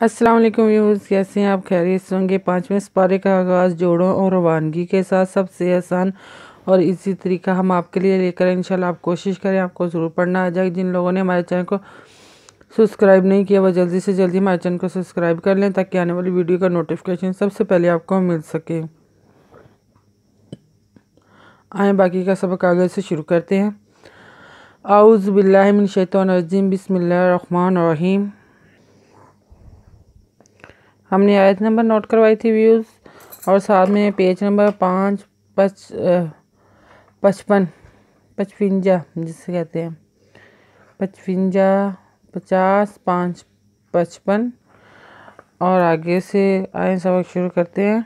السلام علیکم ویورز، کیسے ہیں آپ؟ خیریت سے ہوں گے۔ 5ویں سپارے کا آغاز جوڑوں اور روانگی کے ساتھ سب سے آسان اور ایزی طریقہ ہم آپ کے لیے لے کر انشاءاللہ آپ کوشش کریں آپ کو ضرور پڑھنا آ جائے۔ جن لوگوں نے ہمارے چینل کو سبسکرائب نہیں کیا وہ جلدی سے جلدی ہمارے چینل کو سبسکرائب کر لیں تاکہ آنے والی ویڈیو کا نوٹیفیکیشن سب سے پہلے آپ کو مل سکے۔ آئیں باقی کا سبق آگے سے شروع کرتے ہیں۔ اعوذ باللہ من الشیطان الرجیم، بسم اللہ الرحمن الرحیم۔ ہم نے آیت نمبر نوٹ کروائی تھی ویوز، اور ساتھ میں پیج نمبر 55 جسے کہتے ہیں 55 50 5 55، اور آگے سے آئیں سبق شروع کرتے ہیں۔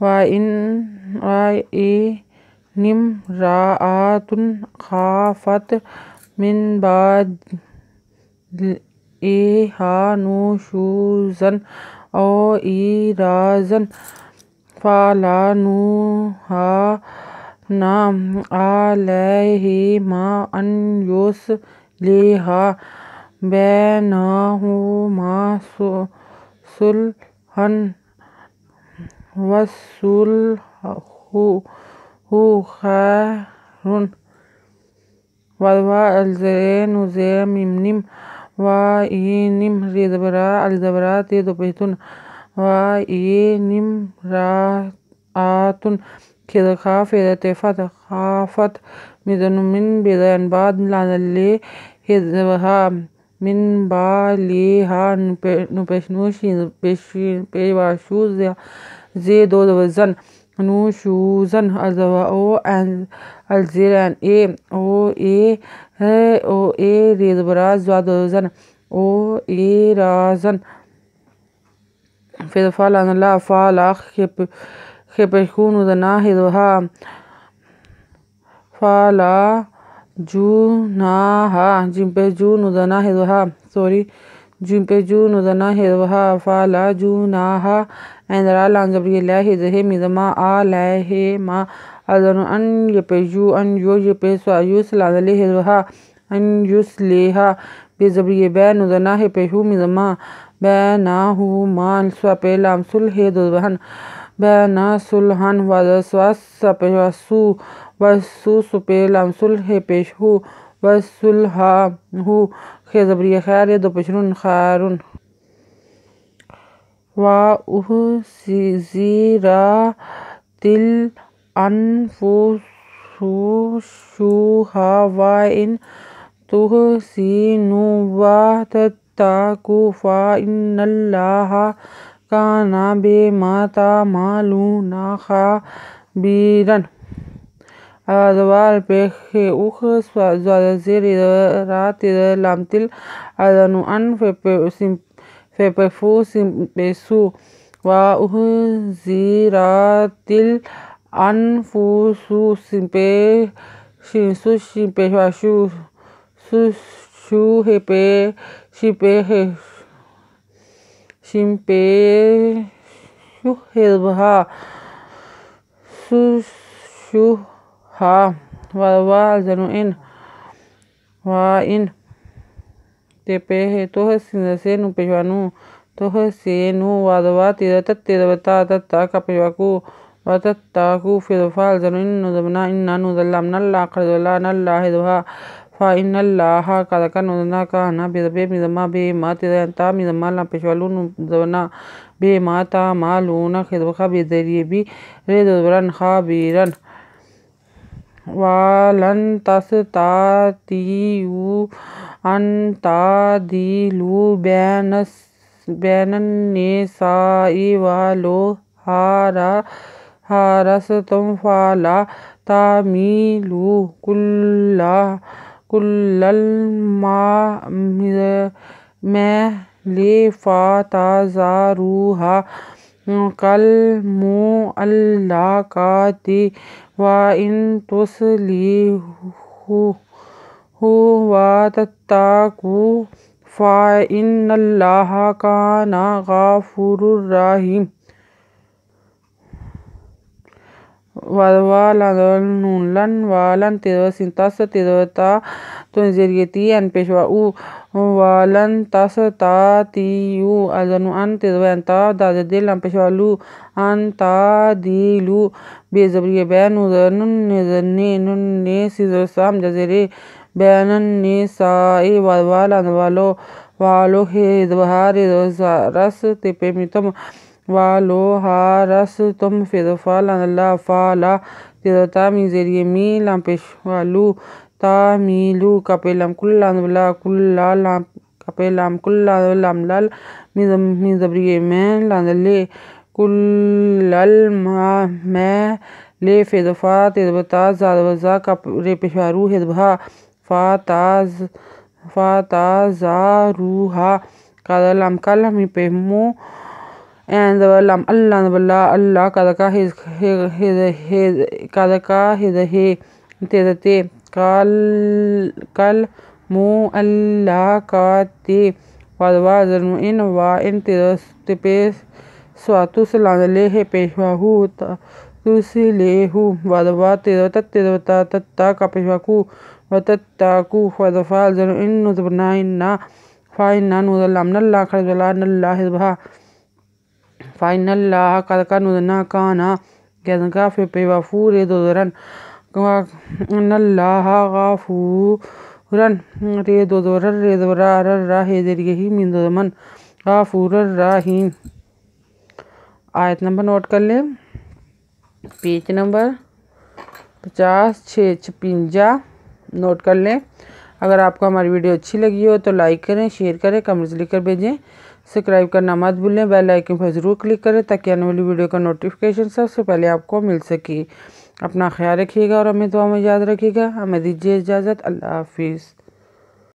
وَإِنْ امْرَأَةٌ خَافَتْ مِنْ بَعْلِهَا نُشُوزًا أَوْ إِعْرَاضًا فَلَا جُنَاحَ عَلَيْهِمَا أَنْ يُصْلِحَا بَيْنَهُمَا صُلْحًا، وَالصُّلْحُ خَيْرٌ، وَالْوَالِدَيْنِ يُرْضِعْنَ وَإِنِ امْرَأَةٌ تَخَافُ خَافَتْ مِن بَعْلِهَا حِجَابًا مِن بَعْلِهَا نُشُوزًا أَوْ إِعْرَاضًا فَلَا يَخِفْنَ عَلَيْهِمَا أَن يُصْلِحَا بَيْنَهُمَا صُلْحًا، وَالصُّلْحُ خَيْرٌ۔ وَأُحْضِرَتِ الْأَنفُسُ الشُّحَّ وَإِنْ تُحْسِنُوا وَتَتَّقُوا فَإِنَّ اللَّهَ كَانَ بِمَا تَعْمَلُونَ خَبِيرًا۔ وَأُحْضِرَتِ الْأَنفُسُ الشُّحَّ وَإِنْ تُحْسِنُوا وَتَتَّقُوا فَإِنَّ اللَّهَ كَانَ بِمَا تَعْمَلُونَ خَبِيرًا۔ وَلَن تَسْتَطِيعُوا أَن تَعْدِلُوا بَيْنَ النِّسَاءِ وَلَوْ حَرَصْتُمْ فَلَا تَمِيلُوا كُلَّ الْمَيْلِ فَتَذَرُوهَا كَالْمُعَلَّقَةِ، وَإِنْ تُصْلِحُوا وَتَتَّقُوا فَإِنَّ اللَّهَ كَانَ غَفُورًا رَحِيمًا۔ ولن تستطيعوا أن والن تستطيعوا أذن أن تدوى أن تعدد لم پیشوالو أن تعديلو بزبری بین نن سام جزیرے بین النساء والو والو ہدوہار رس تپے میتم والو ہارس تم فدفال اللہ فالا تدتا میزیری می لم پیشوالو تامیلو کپیلم کلان بلا کلا لام کپیلم کلا لام لال میزبری میں لاندلے کلل میں لے فدفا تدبتا زادوزا کپرے پیشوارو ہدبہا فاتازاروہا کادلم کلمی پیمو لم اللہ بلا اللہ کادکا ہدہے تدتے کل مو اللہ کاتے وادوا ذرمین وان تپے سواتوس لاندلے ہے پیشواہو تسلیہو وادوا تدتا تتا کا پیشواکو وتتاکو وادفا ذرمین نزبنائنا فائنا نوزلام ناللہ خرجولا ناللہ ہدبہا فائن اللہ کادکا نوزنا کانا گیدنکا فی پیوافو ریدو ذرن ناللہ غافورن ریدو ذرر ریدو را ہیدریہی من زمن غافور الرحیم۔ آیت نمبر نوٹ کر لیں، پیج نمبر 56 نوٹ کر لیں۔ اگر آپ کو ہماری ویڈیو اچھی لگی ہو تو لائک کریں، شیئر کریں، کمنٹس لکھ کر بھیجیں، سبسکرائب کرنا مت بھولیں، بیل آئیکن پر ضرور کلک کریں تاکہ آنے والی ویڈیو کا نوٹیفیکیشن سب سے پہلے آپ کو مل سکے۔ اپنا خیال رکھیے گا اور ہمیں دعا میں یاد رکھیے گا۔ ہمیں دیجیے اجازت، اللہ حافظ۔